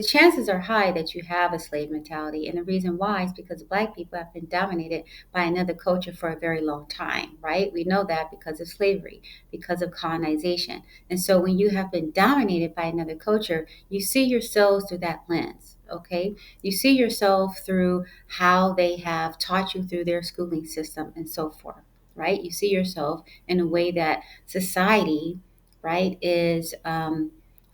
the chances are high that you have a slave mentality. And the reason why is because Black people have been dominated by another culture for a very long time, right? We know that because of slavery, because of colonization. And so when you have been dominated by another culture, you see yourselves through that lens, okay? You see yourself through how they have taught you through their schooling system and so forth, right? You see yourself in a way that society, right, is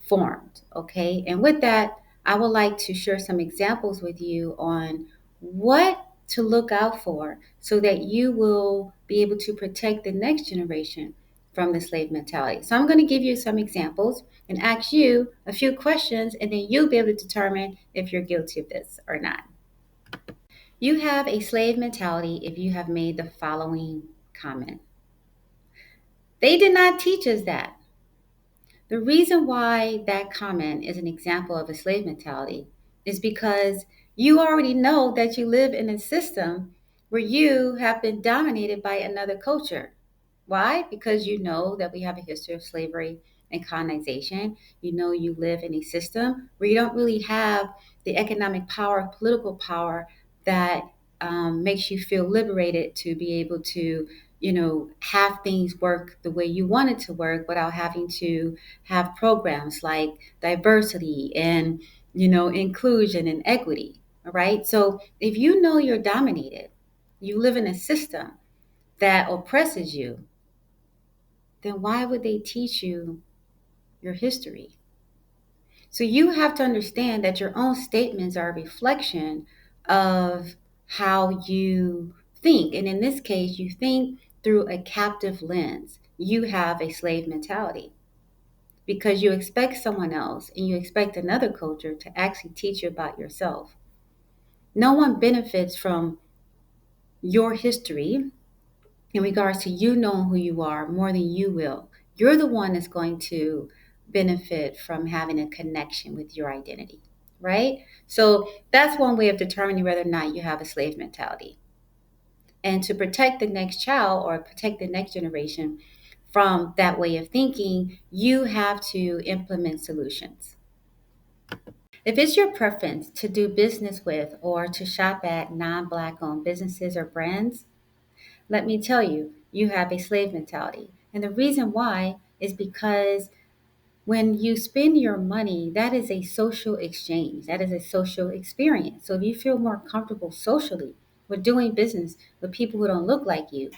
formed, okay? And with that, I would like to share some examples with you on what to look out for so that you will be able to protect the next generation from the slave mentality. So I'm going to give you some examples and ask you a few questions, and then you'll be able to determine if you're guilty of this or not. You have a slave mentality if you have made the following comment. They did not teach us that. The reason why that comment is an example of a slave mentality is because you already know that you live in a system where you have been dominated by another culture. Why? Because you know that we have a history of slavery and colonization. You know you live in a system where you don't really have the economic power, political power that makes you feel liberated to be able to, have things work the way you want it to work without having to have programs like diversity and, inclusion and equity. All right. So if you know you're dominated, you live in a system that oppresses you, then why would they teach you your history? So you have to understand that your own statements are a reflection of how you think. And in this case, you think through a captive lens. You have a slave mentality because you expect someone else and you expect another culture to actually teach you about yourself. No one benefits from your history in regards to you knowing who you are more than you will. You're the one that's going to benefit from having a connection with your identity, right? So that's one way of determining whether or not you have a slave mentality. And to protect the next child or protect the next generation from that way of thinking, you have to implement solutions. If it's your preference to do business with or to shop at non Black owned businesses or brands, let me tell you, you have a slave mentality. And the reason why is because when you spend your money, that is a social exchange, that is a social experience. So if you feel more comfortable socially with doing business with people who don't look like you,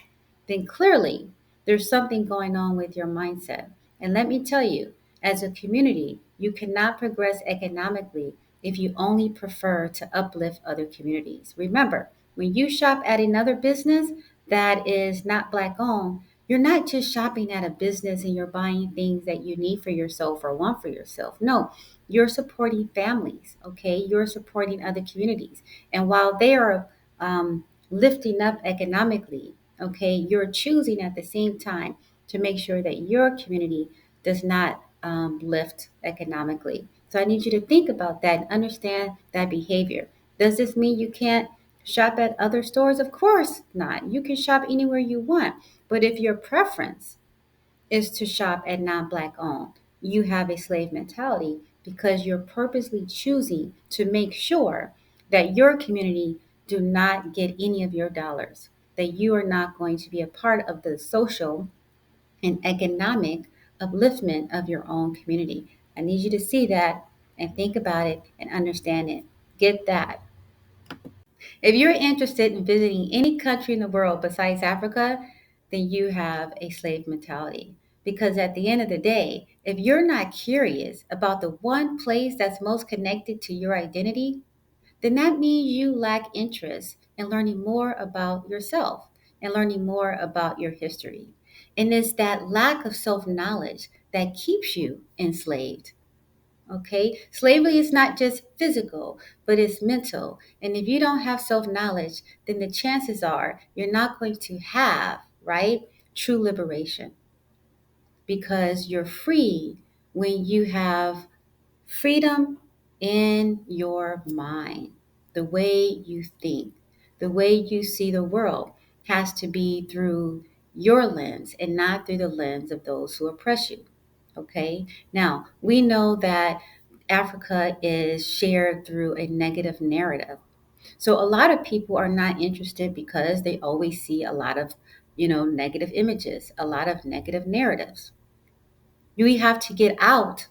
then clearly there's something going on with your mindset. And let me tell you, as a community, you cannot progress economically if you only prefer to uplift other communities. Remember, when you shop at another business that is not Black owned, you're not just shopping at a business and you're buying things that you need for yourself or want for yourself. No, you're supporting families, okay? You're supporting other communities. And while they are lifting up economically, okay, you're choosing at the same time to make sure that your community does not lift economically. So I need you to think about that and understand that behavior. Does this mean you can't shop at other stores? Of course not. You can shop anywhere you want. But if your preference is to shop at non Black owned, you have a slave mentality because you're purposely choosing to make sure that your community do not get any of your dollars, that you are not going to be a part of the social and economic upliftment of your own community. I need you to see that and think about it and understand it. Get that. If you're interested in visiting any country in the world besides Africa, then you have a slave mentality. Because at the end of the day, if you're not curious about the one place that's most connected to your identity, then that means you lack interest in learning more about yourself and learning more about your history. And it's that lack of self knowledge that keeps you enslaved. Okay, slavery is not just physical, but it's mental. And if you don't have self knowledge, then the chances are you're not going to have, right, true liberation because you're free when you have freedom in your mind. The way you think, the way you see the world has to be through your lens and not through the lens of those who oppress you. Okay, now we know that Africa is shared through a negative narrative. So a lot of people are not interested because they always see a lot of, negative images, a lot of negative narratives. We have to get out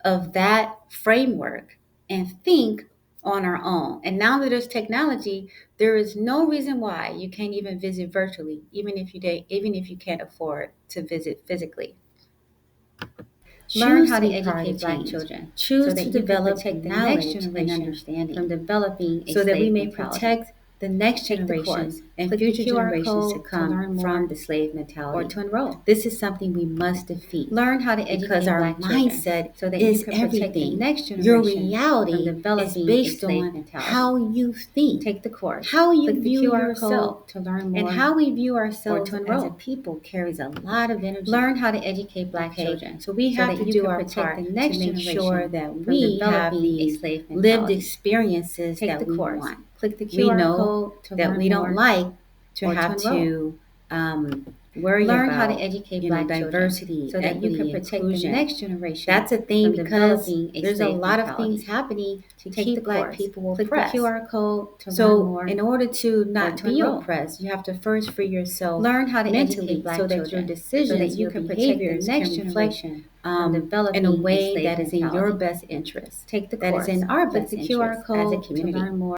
of that framework and think on our own. And now that there's technology, there is no reason why you can't even visit virtually, even if you can't afford to visit physically. Learn how to educate Black children. Choose to develop the next generation and understanding from developing so that we may protect the next generations and future generations to come from the slave mentality or to enroll. This is something we must defeat. Learn how to educate because our Black mindset so that is you can protect everything. The next generation. Your reality is based on how you think. Take the course. How you view yourself to learn more, and how we view ourselves as a people carries a lot of energy. Learn how to educate Black children. So we have to do our part to make sure that we have the lived experiences that we want. Click the QR code to that we don't like to have to worry about. Learn how to educate Black diversity so that you can protect the next generation. That's a thing because there's a lot of things happening to keep Black people oppressed. Click the QR code to learn more. In order to not be oppressed, you have to first free yourself. Learn how to educate Black children so that your decisions, so that you can protect the next generation. In a way that is in your best interest. Take the course. That is in our best interest as a community. To learn more.